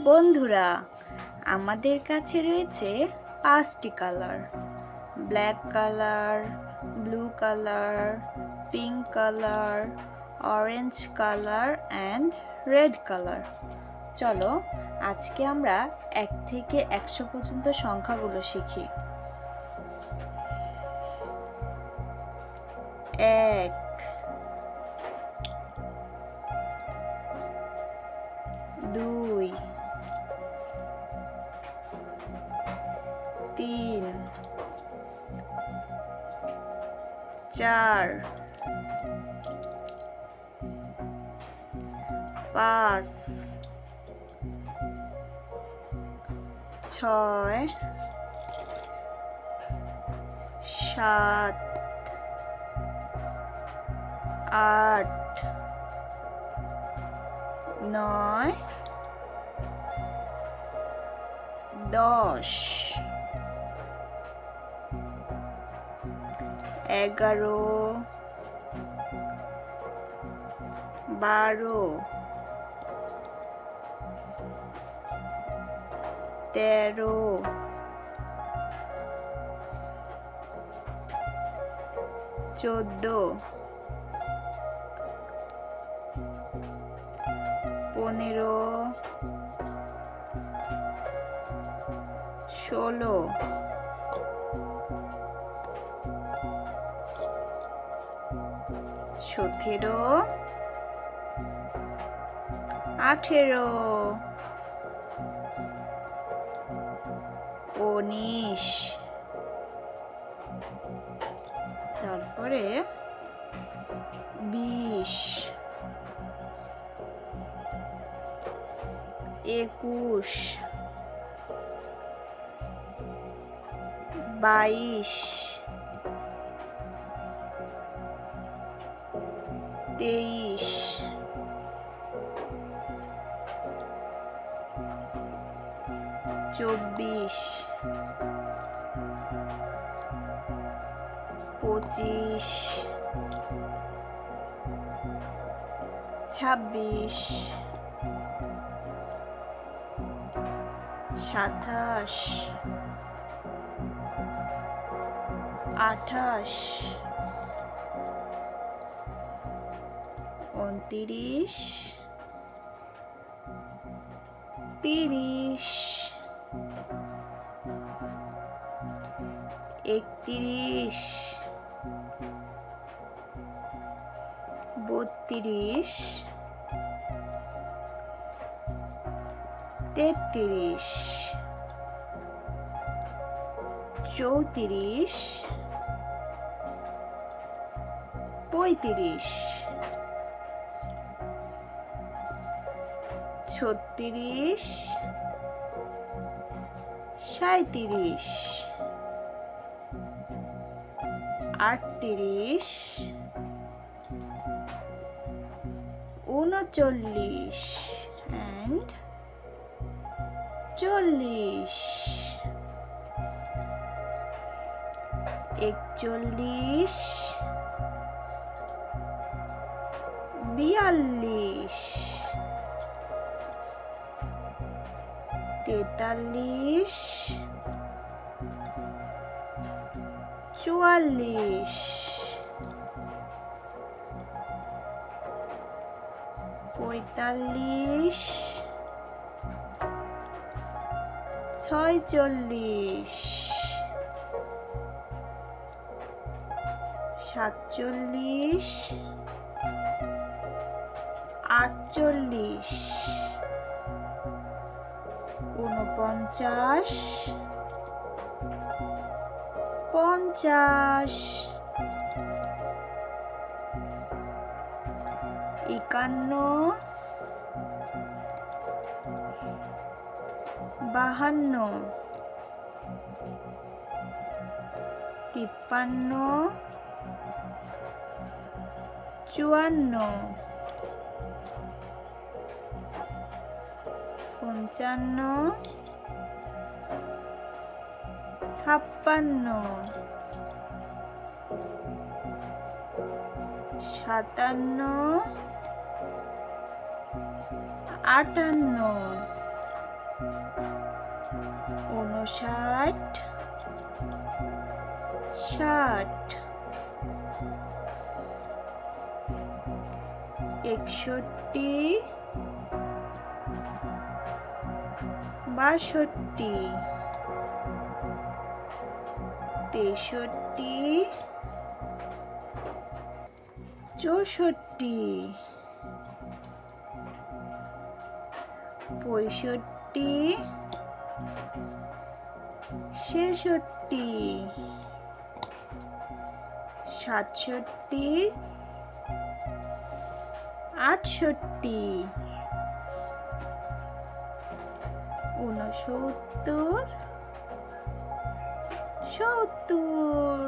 বন্ধুরা, আমাদের কাছে রয়েছে 5টি colour: black colour, blue colour, pink colour, orange colour and red colour. চলো আজকে আমরা 1 থেকে 100 পর্যন্ত সংখ্যাগুলো শিখি। 1, 2, 3, 4, 5, 6, 7, 8, 9, 10, 11, 12, 13, 14, 15, 16, 17, 18, 19, তারপরে 20, 21, 22, 23, 24, 25, 26, 27, 28, 29, 30, 31, 32, 33, 34, 35, 36, 37, 38, 39 and 40, 41, 42, 43, 44, 45, 46, 47, 48, 49, 50, 51, 52, 53, 54, 55, 56, 57, 58, ঊনষাট, ষাট, একষট্টি, বাষট্টি, তেষট্টি, চৌষট্টি, পঁয়ষট্টি, ছেষট্টি, সাতষট্টি, আটষট্টি, ঊনসত্তর, সত্তর।